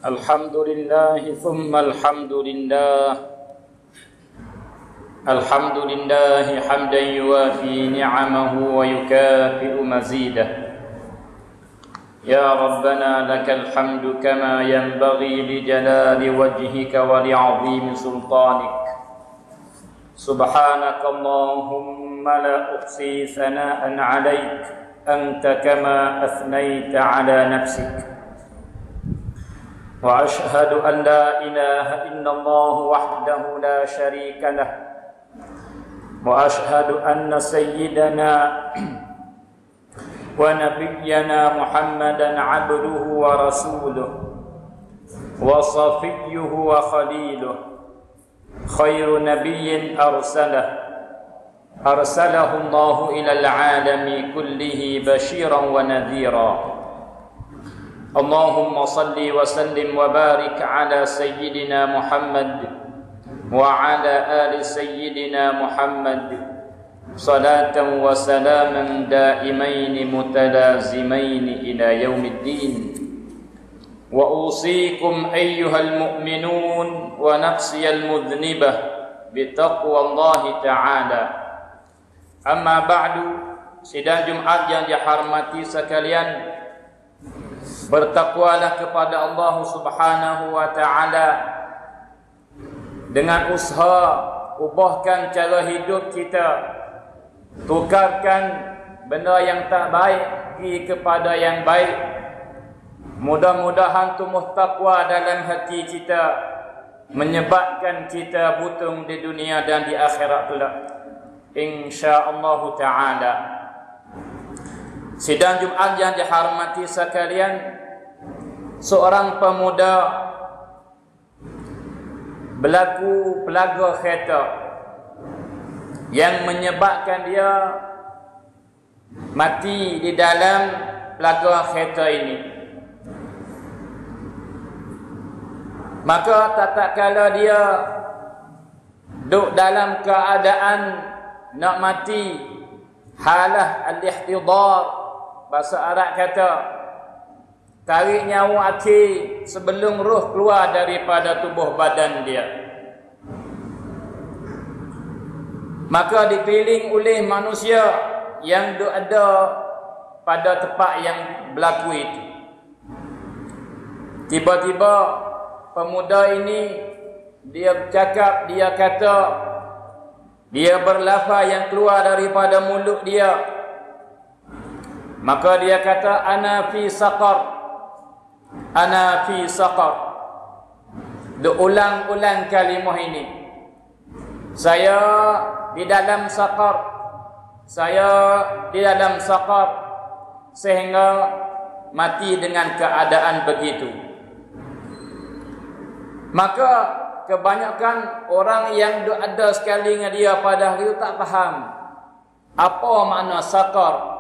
Alhamdulillah thumma alhamdulillah. Alhamdulillah hamdan yuwafi ni'amahu wa yukafi'u mazidah. Ya Rabbana lakal hamdu kama yanbaghi li jalali wajhika wa li'azimi sultanik. Subhanaka Allahumma la uhsi thana'an 'alaik anta kama athnayta 'ala nafsik. وأشهد أن لا إله إلا الله وحده لا شريك له وأشهد أن سيدنا ونبينا محمدا عبده ورسوله وصفيه وخليله خير نبي أرسله الله إلى العالم كله بشيرا ونذيرا. Allahumma salli wa sallim wa barik ala sayyidina Muhammad wa ala ali sayyidina Muhammad salatan wa salaman daimain mutalazimain ila yaumiddin. Wa usikum ayyuhal mu'minun wa nafsiyal mudhnibah bitaqwallahi ta'ala. Amma ba'du, sidang Jumat yang dihormati sekalian, bertakwalah kepada Allah Subhanahu wa taala dengan usaha ubahkan cara hidup kita, tukarkan benda yang tak baik pergi kepada yang baik. Mudah-mudahan tumbuh takwa dalam hati kita, menyebabkan kita buntung di dunia dan di akhirat kelak, insya-Allah taala. Sidang Jumat yang dihormati sekalian, seorang pemuda berlaku pelaga kereta yang menyebabkan dia mati di dalam pelaga kereta ini. Maka tatkala dia duduk dalam keadaan nak mati, halah al-ihtidar, bahasa Arab kata tarik nyawa akhir sebelum roh keluar daripada tubuh badan dia. Maka dikeliling oleh manusia yang ada pada tempat yang berlaku itu. Tiba-tiba pemuda ini dia cakap, dia kata, dia berlafaz yang keluar daripada mulut dia. Maka dia kata, ana fi saqar, ana fi saqar. Diulang-ulang kalimah ini. Saya di dalam saqar, saya di dalam saqar, sehingga mati dengan keadaan begitu. Maka kebanyakan orang yang ada sekali dengan dia pada hari itu tak faham apa makna saqar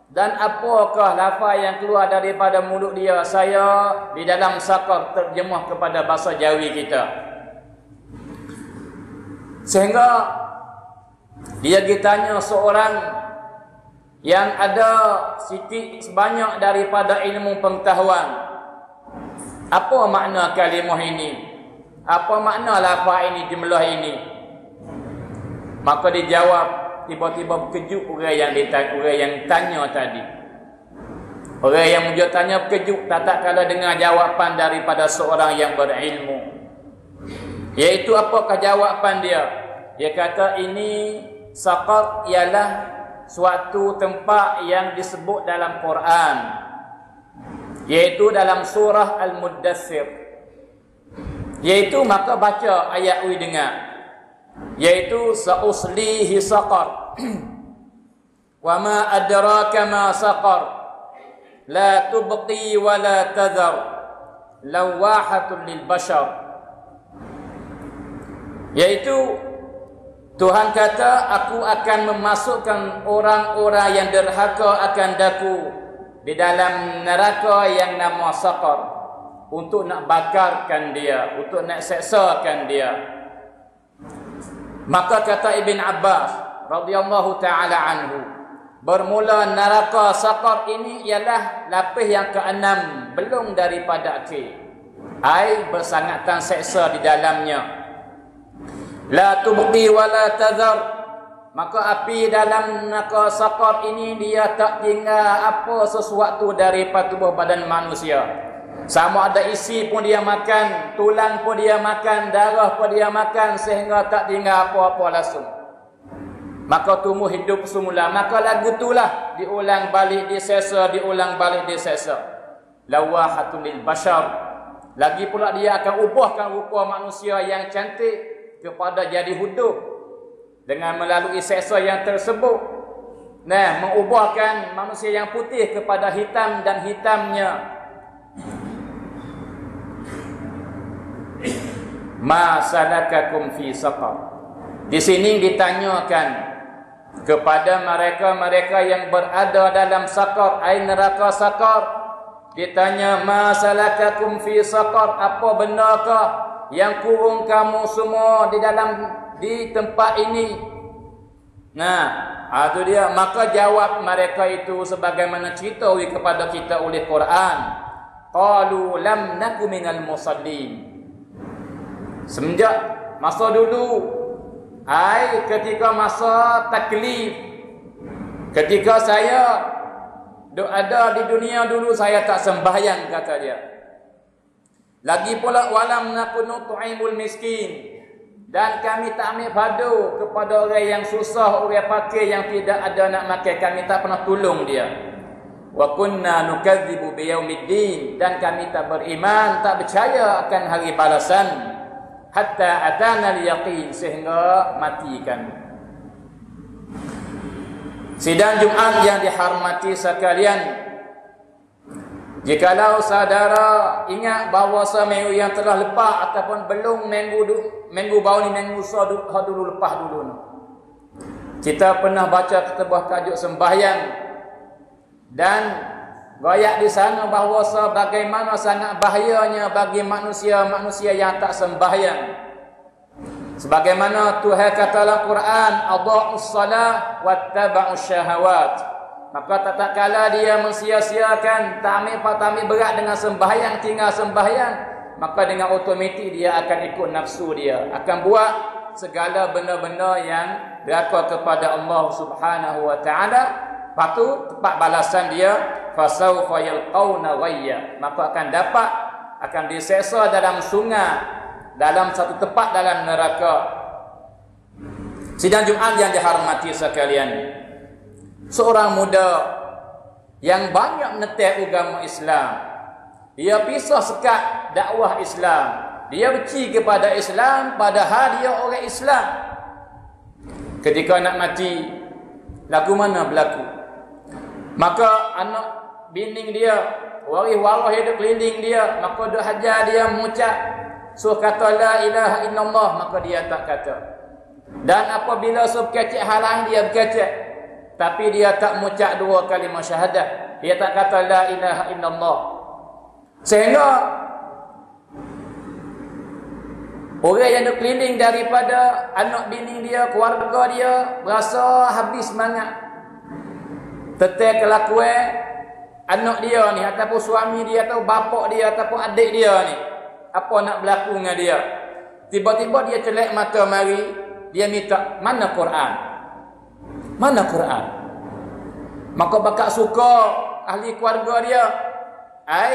dan apakah lafaz yang keluar daripada mulut dia. Saya di dalam saqar terjemah kepada bahasa Jawi kita, sehingga dia ditanya seorang yang ada sikit sebanyak daripada ilmu pengetahuan, apa makna kalimah ini, apa makna lafaz ini, jumlah ini. Maka dijawab, tiba-tiba berkejut orang yang tanya tadi. Orang yang menjawab tanya berkejut tak kala dengar jawapan daripada seorang yang berilmu. Iaitu apakah jawapan dia? Dia kata ini saqar ialah suatu tempat yang disebut dalam Quran, iaitu dalam surah Al-Muddathir. Iaitu maka baca ayat ui dengar, yaitu sauslihi saqar wa ma adraka ma saqar la tubqi wa la tadhar lawahatun lil bashar. Yaitu Tuhan kata, aku akan memasukkan orang-orang yang derhaka akan daku di dalam neraka yang nama saqar, untuk nak bakarkan dia, untuk nak seksakan dia. Maka kata Ibn Abbas radhiyallahu taala anhu, bermula neraka saqar ini ialah lapis yang keenam, belum daripada akhir. Ai bersangatan seksa di dalamnya. La tubqi wa la tadhar. Maka api dalam neraka saqar ini dia tak tinggal apa sesuatu daripada tubuh badan manusia. Sama ada isi pun dia makan, tulang pun dia makan, darah pun dia makan, sehingga tak tinggal apa-apa langsung. Maka tumbuh hidup semula. Maka lagu itulah diulang balik disesa, diulang balik disesa. Lawahatul lil bashar. Lagi pula dia akan ubahkan rupa manusia yang cantik kepada jadi hidup dengan melalui seksa yang tersebut. Nah, mengubahkan manusia yang putih kepada hitam dan hitamnya. Ma salakakum fi saqar. Di sini ditanyakan kepada mereka-mereka yang berada dalam saqar, ai neraka saqar. Ditanya, ma salakakum fi saqar, apa benarkah yang kurung kamu semua di tempat ini? Nah, itu dia. Maka jawab mereka itu sebagaimana ceritawi kepada kita oleh Quran. Qalu lam naku minal musallin. Semenjak masa dulu, ketika masa taklif, ketika saya ada di dunia dulu, saya tak sembahyang, kata dia. Lagi pula walam nakunu tu'imul miskin, dan kami tak ambil padu kepada orang yang susah, orang pakai yang tidak ada nak makan, kami tak pernah tolong dia. Wa kunna nukadzibu biyaumiddin, dan kami tak beriman, tak percaya akan hari balasan. Hatta atana al-yaqin, sehingga matikan. Sidang Jumaat yang dihormati sekalian, jikalau saudara ingat bahawa seminggu yang telah lepas ataupun belum minggu baru ni, minggu dulu lepas dulu, kita pernah baca ketubah tajuk sembahyang dan royak di sana bahawa bagaimana sangat bahayanya bagi manusia-manusia yang tak sembahyang. Sebagaimana Tuhan kata dalam Quran, adha'us salah wattaba'us syahawat. Maka tak kala dia mensia-siakan, tak ambil berat dengan sembahyang, tinggal sembahyang, maka dengan otomatik dia akan ikut nafsu dia, akan buat segala benda-benda yang deraka kepada Allah Subhanahu wa taala. Lepas tepat balasan dia, fasawfa yalqauna ghayya, maka akan diseksa dalam sungai, dalam satu tempat dalam neraka. Sidang Jumaat yang dihormati sekalian, seorang muda yang banyak menetek agama Islam, dia pisah sekat dakwah Islam, dia benci kepada Islam padahal dia orang Islam. Ketika nak mati, lagu mana berlaku? Maka anak binding dia, waris-waris hidup keliling dia, maka dia hajar dia mengucap, kata la ilaha illallah, maka dia tak kata. Dan apabila kecek halang, dia berkecek, tapi dia tak mengucap dua kalimah syahadah, dia tak kata la ilaha illallah. Sehingga orang yang keliling daripada anak binding dia, keluarga dia, berasa habis semangat. Tetap kelakuan anak dia ni, ataupun suami dia, atau bapak dia, ataupun adik dia ni, apa nak berlaku dengan dia. Tiba-tiba dia celak mata mari, dia minta, mana Quran? Mana Quran? Maka bakal suka ahli keluarga dia,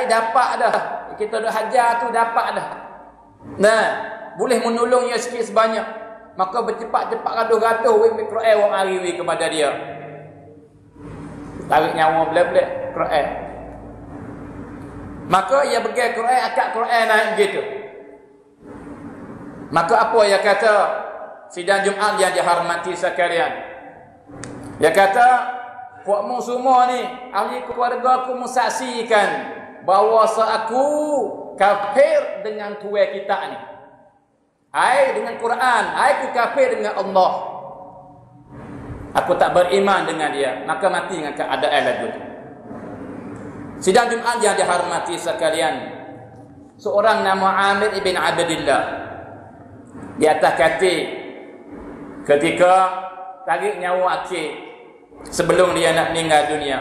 dapat dah, kita dah hajar tu dapat dah. Nah, boleh menolongnya sikit sebanyak. Maka bercepat-cepat gaduh-gaduh Quran wang hari kepada dia. Tarik nyawa belak-belak Quran. Maka ia pergi Quran, akak Quran naik begitu. Maka apa ia kata? Sidang Jumaat yang dihormati sekalian, dia kata, puakmu semua ni, ahli keluarga aku mensaksikan bahawa aku kafir dengan tuan kita ni. Dengan Quran, aku kafir dengan Allah. Aku tak beriman dengan dia, maka mati dengan keadaan lagu tu. Sidang Jumaat yang dihormati sekalian, seorang nama Amir ibn Abdillah di atas katil ketika tarik nyawa akhir sebelum dia nak meninggal dunia,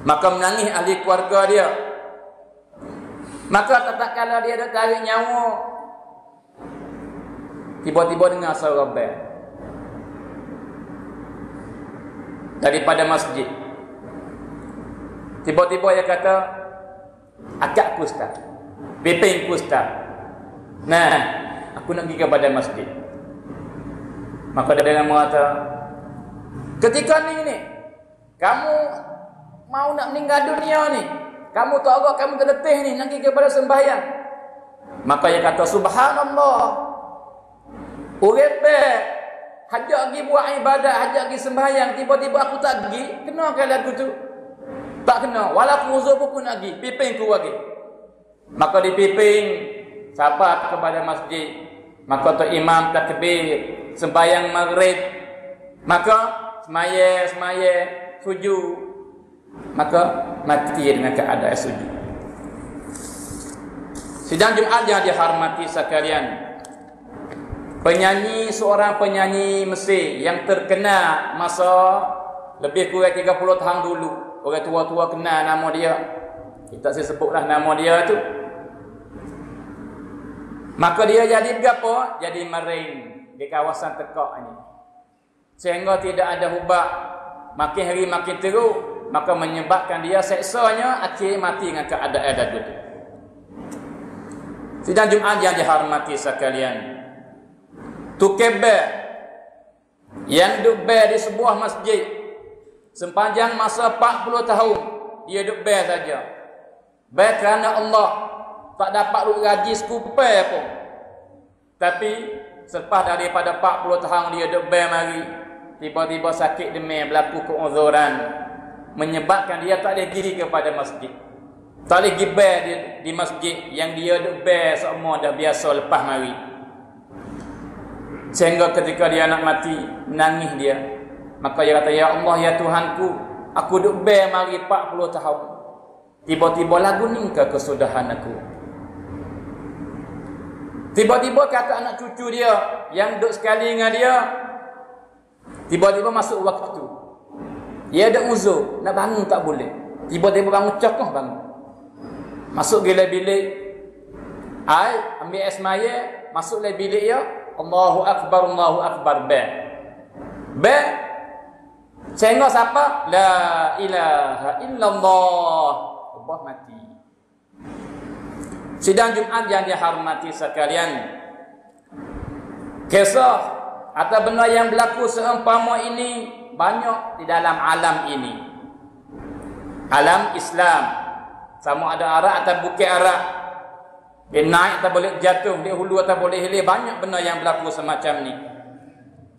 maka menangis ahli keluarga dia. Maka tatkala dia dah tarik nyawa, tiba-tiba dengar suara bel daripada masjid. Tiba-tiba dia kata, akak aku ustaz, bepeng aku ustaz, nah aku nak pergi kepada masjid. Maka dia mengata, ketika ni kamu mau nak meninggal dunia ni, kamu tahu kamu terletih ni nak pergi kepada sembahyang. Maka dia kata, subhanallah, urip hajak pergi buat ibadat, hajak pergi sembahyang, tiba-tiba aku tak pergi, kena ke lagu tu? Tak kena, walaupun uzur pun nak pergi, piping ku lagi. Maka dipiping sahabat kepada masjid. Maka tu imam takbir sembahyang maghrib. Maka semaya sujud. Maka mati dengan keadaan sujud. Sidang Jumaat yang dihormati sekalian, seorang penyanyi Mesir yang terkenal masa lebih kurang 30 tahun dulu. Orang tua-tua kenal nama dia. Kita sebutlah nama dia tu. Maka dia jadi berapa? Jadi mering di kawasan tekak ini. Sehingga tidak ada ubat. Makin hari makin teruk, maka menyebabkan dia seksanya akhir mati dengan keadaan dadu. Sidang Jumaat yang dihormati sekalian, tukebel yang duduk di sebuah masjid sepanjang masa 40 tahun, dia duduk bel saja. Bel kerana Allah, tak dapat duduk gaji sekupai pun. Tapi selepas daripada 40 tahun dia duduk bel mari, tiba-tiba sakit demam, berlaku keuzuran, menyebabkan dia tak boleh diri kepada masjid. Tak boleh pergi bel di masjid yang dia duduk bel semua dah biasa lepas mari. Sehingga ketika dia nak mati, menangis dia. Maka dia kata, ya Allah, ya Tuhanku, aku duduk bel mari 40 tahun. Tiba-tiba lagu ni ke kesudahan aku. Tiba-tiba kata anak cucu dia yang duduk sekali dengan dia, tiba-tiba masuk waktu. Dia ada uzur, nak bangun tak boleh. Tiba-tiba bangun, cokoh bangun. Masuk ke bilik, ambil es maya, masuk ke bilik dia, Allahu Akbar, bel. Sehingga siapa? La ilaha illallah. Allah mati. Sidang Jumaat yang dihormati sekalian, kisah atau benda yang berlaku seumpama ini banyak di dalam alam ini. Alam Islam, sama ada Arab atau bukit Arab, dia naik atau boleh jatuh, dia hulu atau boleh hilir, banyak benda yang berlaku semacam ni.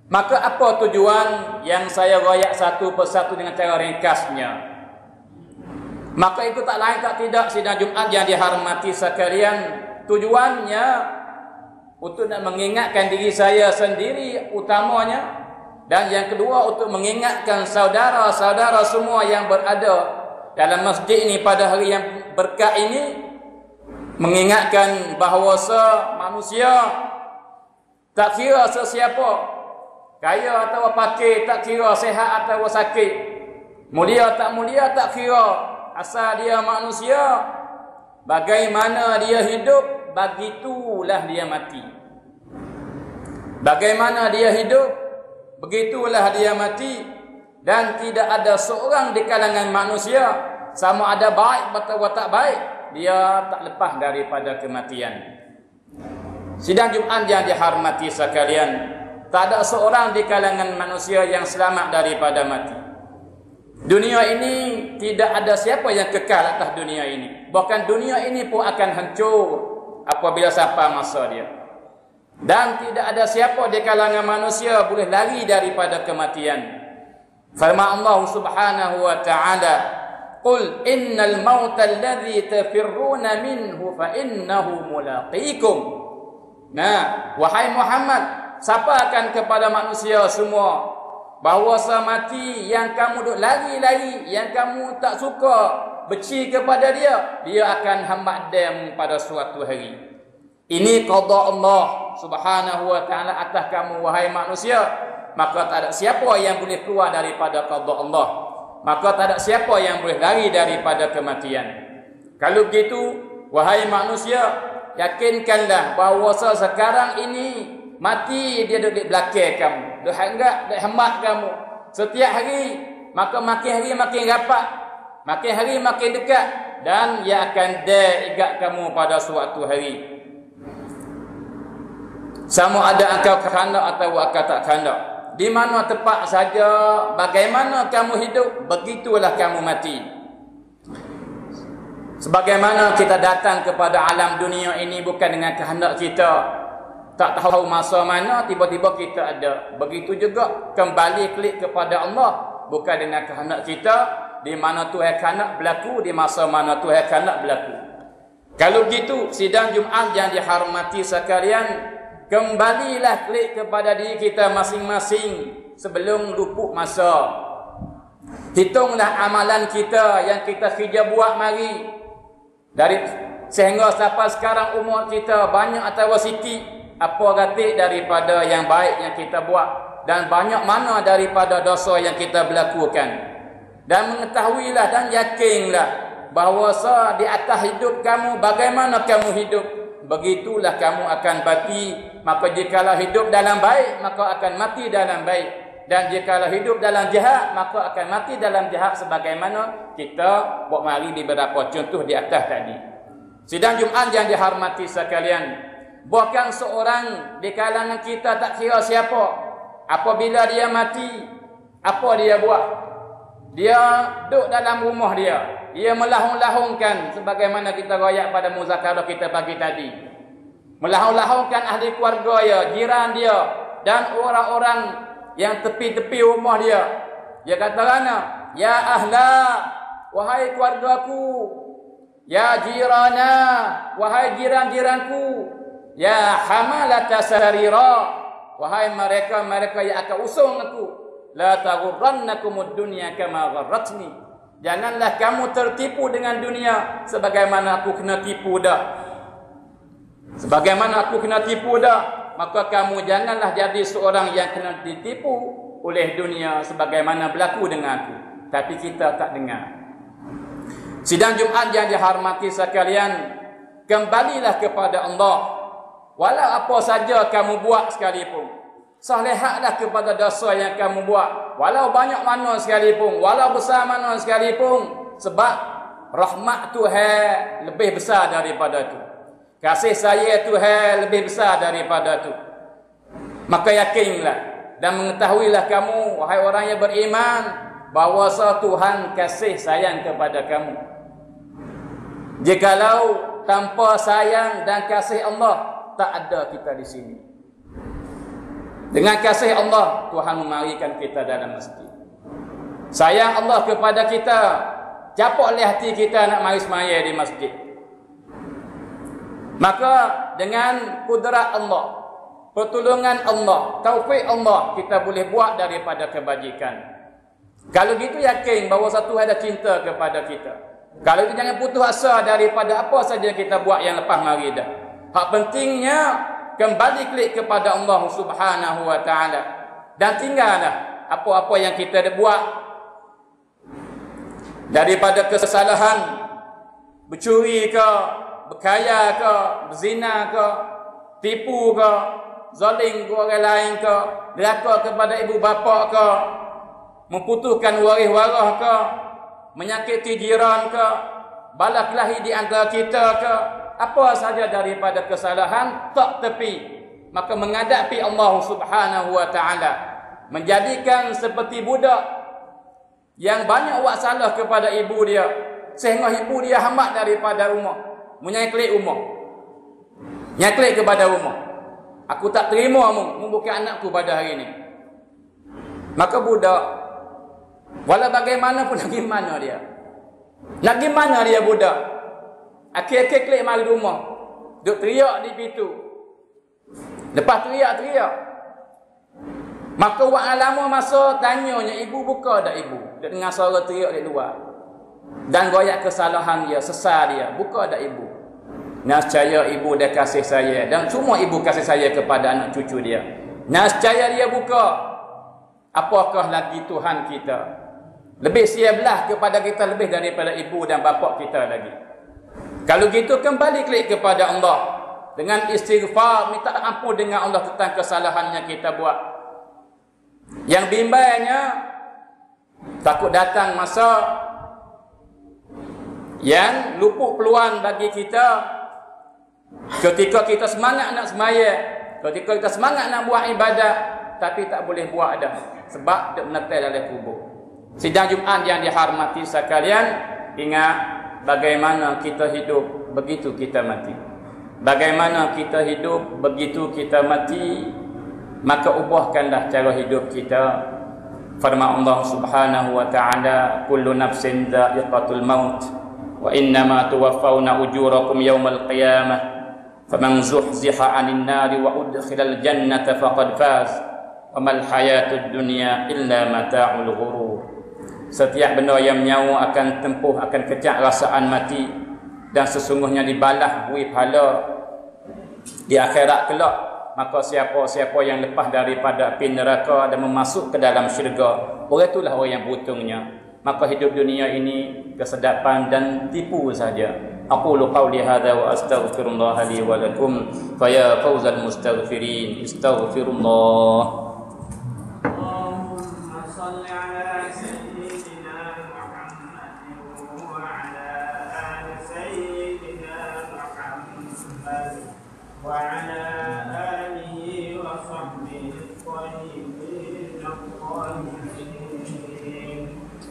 Maka apa tujuan yang saya royak satu persatu dengan cara ringkasnya? Maka itu tak lain tak tidak, sidang Jumaat yang dihormati sekalian, tujuannya untuk nak mengingatkan diri saya sendiri utamanya, dan yang kedua untuk mengingatkan saudara-saudara semua yang berada dalam masjid ini pada hari yang berkat ini, mengingatkan bahawa manusia tak kira sesiapa, kaya atau pakir, tak kira sehat atau sakit, mulia tak mulia tak kira, asal dia manusia, bagaimana dia hidup, begitulah dia mati. Bagaimana dia hidup, begitulah dia mati. Dan tidak ada seorang di kalangan manusia, sama ada baik atau tak baik, dia tak lepas daripada kematian. Sidang Jumaat yang dihormati sekalian, tak ada seorang di kalangan manusia yang selamat daripada mati. Dunia ini tidak ada siapa yang kekal atas dunia ini. Bahkan dunia ini pun akan hancur apabila sampai masa dia. Dan tidak ada siapa di kalangan manusia boleh lari daripada kematian. Firman Allah Subhanahu wa ta'ala, "Qul innal mauta alladhi tafirruna minhu fa innahu mulaqikum." Nah, wahai Muhammad, sampaikan kepada manusia semua bahawa mati yang kamu duk lari-lari, yang kamu tak suka benci kepada dia, dia akan hambat dem pada suatu hari. Ini qada Allah Subhanahu wa taala atas kamu wahai manusia. Maka tak ada siapa yang boleh keluar daripada qada Allah. Maka tak ada siapa yang boleh lari daripada kematian. Kalau begitu, wahai manusia, yakinkanlah bahawa sekarang ini mati dia duduk di belakang kamu. Dia hanggap, dia hambat kamu. Setiap hari, maka makin hari makin rapat. Makin hari makin dekat. Dan ia akan igat kamu pada suatu hari. Sama ada engkau kehendak atau engkau tak kehendak. Di mana tempat saja, bagaimana kamu hidup, begitulah kamu mati. Sebagaimana kita datang kepada alam dunia ini bukan dengan kehendak kita. Tak tahu masa mana tiba-tiba kita ada. Begitu juga kembali klik kepada Allah. Bukan dengan kehendak kita. Di mana Tuhan kehendak berlaku, di masa mana Tuhan kehendak berlaku. Kalau begitu, sidang Jumaat yang dihormati sekalian, kembalilah klik kepada diri kita masing-masing sebelum luput masa. Hitunglah amalan kita yang kita kerja buat mari. Sehingga sampai sekarang umur kita banyak atau sikit apa gatik daripada yang baik yang kita buat. Dan banyak mana daripada dosa yang kita berlakukan. Dan mengetahuilah dan yakinlah bahawa di atas hidup kamu, bagaimana kamu hidup, begitulah kamu akan mati. Maka jikalau hidup dalam baik, maka akan mati dalam baik. Dan jikalau hidup dalam jahat, maka akan mati dalam jahat. Sebagaimana kita buat mari di beberapa contoh di atas tadi. Sidang Jumaat yang dihormati sekalian, bukan seorang di kalangan kita tak kira siapa, apabila dia mati, apa dia buat? Dia duduk dalam rumah dia. Dia melahung-lahungkan sebagaimana kita royak pada muzakarah kita pagi tadi. Melahung-lahungkan ahli keluarga dia, jiran dia dan orang-orang yang tepi-tepi rumah dia. Dia kata mana? Ya ahla, wahai keluargaku. Ya jirana, wahai jiran-jiranku. Ya hamalata sarira, wahai mereka-mereka yang akan usung aku. La taghurrannakumud dunya kama gharratni. Janganlah kamu tertipu dengan dunia sebagaimana aku kena tipu dah. Sebagaimana aku kena tipu dah, maka kamu janganlah jadi seorang yang kena ditipu oleh dunia sebagaimana berlaku dengan aku. Tapi kita tak dengar. Sidang Jumaat yang dihormati sekalian, kembalilah kepada Allah. Walau apa saja kamu buat sekalipun. Salihaklah kepada dosa yang kamu buat. Walau banyak mana sekalipun. Walau besar mana sekalipun. Sebab rahmat Tuhan lebih besar daripada itu. Kasih sayang Tuhan lebih besar daripada itu. Maka yakinlah dan mengetahuilah kamu, wahai orang yang beriman, bahawa Tuhan kasih sayang kepada kamu. Jikalau tanpa sayang dan kasih Allah, tak ada kita di sini. Dengan kasih Allah, Tuhan memarikan kita dalam masjid. Sayang Allah kepada kita, capaklah hati kita nak mari semaya di masjid. Maka dengan kudrat Allah, pertolongan Allah, taufik Allah, kita boleh buat daripada kebajikan. Kalau gitu yakin bahawa satu ada cinta kepada kita. Kalau itu jangan putus asa daripada apa saja kita buat yang lepas mari dah. Hak pentingnya kembali klik kepada Allah Subhanahu wa taala dan tinggallah apa-apa yang kita dah buat daripada kesalahan, bercuri ke, berkaya ke, berzina ke, tipu ke, zalim ke orang lain ke, derhaka kepada ibu bapa ke, memputuskan waris-waris ke, menyakiti jiran ke, balas kelahi di antara kita ke, apa saja daripada kesalahan tak tepi, maka menghadapi Allah Subhanahu wa taala, menjadikan seperti budak yang banyak buat salah kepada ibu dia sehingga ibu dia hambat daripada rumah, menyaklik rumah, nyaklik kepada rumah. Aku tak terima mu bukan anakku pada hari ini. Maka budak walau bagaimanapun lagi mana dia, lagi mana dia budak, akhir-akhir klik mari rumah, duk teriak di pintu. Lepas teriak-teriak, maka wak lama masa tanyanya, ibu buka tak ibu? Dia dengar suara teriak di luar. dan goyak kesalahan dia, sesal dia, buka dak ibu. Nescaya ibu dia kasih saya, dan semua ibu kasih saya kepada anak cucu dia. Nescaya dia buka. Apakah lagi Tuhan kita? Lebih siaplah kepada kita lebih daripada ibu dan bapa kita lagi. Kalau gitu kembali klik kepada Allah dengan istighfar, minta ampun dengan Allah tentang kesalahan yang kita buat. Yang bimbangnya takut datang masa yang luput peluang bagi kita ketika kita semangat nak sembahyang, ketika kita semangat nak buat ibadat, tapi tak boleh buat dah sebab duk menetai dalam kubur. Sidang Jumaat yang dihormati sekalian, ingat bagaimana kita hidup begitu kita mati. Bagaimana kita hidup begitu kita mati, maka ubahkanlah cara hidup kita. Firman Allah Subhanahu wa taala, kullu nafsin dha'iqatul maut wa innama tuwaffawna ujurakum yawmal qiyamah faman zuhziha 'anil nari wa udkhilal jannata faqad faz wa mal hayatud dunya illa mata'ul ghurur. Setiap benda yang menyawa akan tempuh, akan kejak rasaan mati, dan sesungguhnya dibalas bui pahala di akhirat kelak. Maka siapa-siapa yang lepas daripada api neraka dan memasuk ke dalam syurga, orang itulah orang yang beruntungnya. Maka hidup dunia ini kesedapan dan tipu saja. Aqulu qawli hadza wa astaghfirullah li wa lakum fa ya fawzal mustaghfirin. Astaghfirullah. Allahumma shalli ala sayyidina Muhammadin wa ala ali sayyidina Muhammad wa ala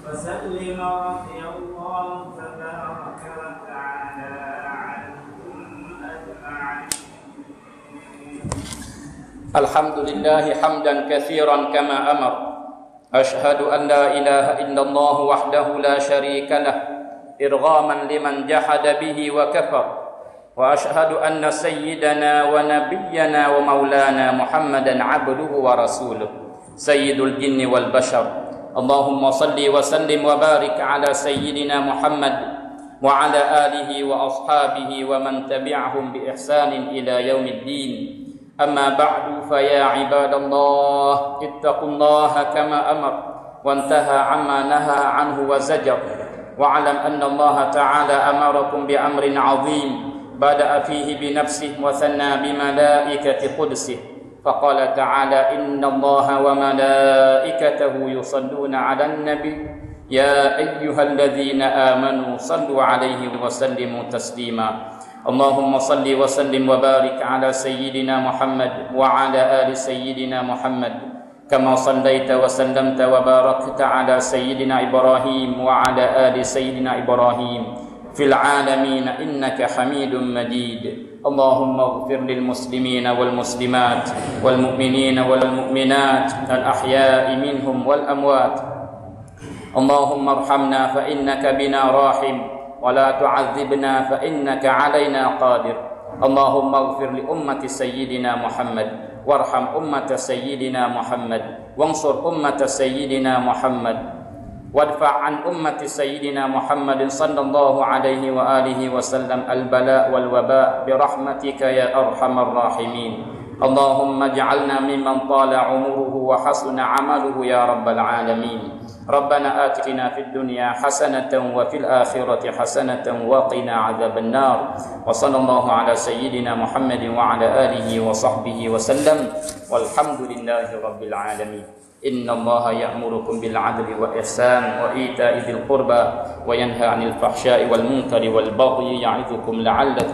وسلم رضي الله تبارك وتعالى عنكم أجمعين. الحمد لله حمدا كثيرا كما أمر. أشهد أن لا إله إلا الله وحده لا شريك له إرغاما لمن جحد به وكفر. وأشهد أن سيدنا ونبينا ومولانا محمدا عبده ورسوله سيد الجن والبشر. اللهم صل وسلم وبارك على سيدنا محمد وعلى آله وأصحابه ومن تبعهم بإحسان إلى يوم الدين. أما بعد فيا عباد الله اتقوا الله كما أمر وانتهى عما نهى عنه وزجر. واعلم أن الله تعالى أمركم بأمر عظيم بدأ فيه بنفسه وثنى بملائكة قدسه، فقال تعالى إن الله وملائكته يصلون على النبي يا أيها الذين آمنوا صلوا عليه وسلموا تسليما. اللهم صل وسلم وبارك على سيدنا محمد وعلى آل سيدنا محمد كما صليت وسلمت وباركت على سيدنا إبراهيم وعلى آل سيدنا إبراهيم في العالمين إنك حميد مجيد. اللهم اغفر للمسلمين والمسلمات والمؤمنين والمؤمنات الأحياء منهم والأموات. اللهم ارحمنا فإنك بنا راحم ولا تعذبنا فإنك علينا قادر. اللهم اغفر لأمة سيدنا محمد وارحم أمة سيدنا محمد وانصر أمة سيدنا محمد وادفع عن أمة سيدنا محمد صلى الله عليه وآله وسلم البلاء والوباء برحمتك يا أرحم الراحمين. اللهم اجعلنا ممن طال عمره وحسن عمله يا رب العالمين. ربنا آتنا في الدنيا حسنة وفي الآخرة حسنة وقنا عذاب النار. وصلى الله على سيدنا محمد وعلى آله وصحبه وسلم والحمد لله رب العالمين. إن الله يأمركم بالعدل والإحسان وإيتاء ذي القربى وينهى عن الفحشاء والمنكر والبغي يعظكم لعلكم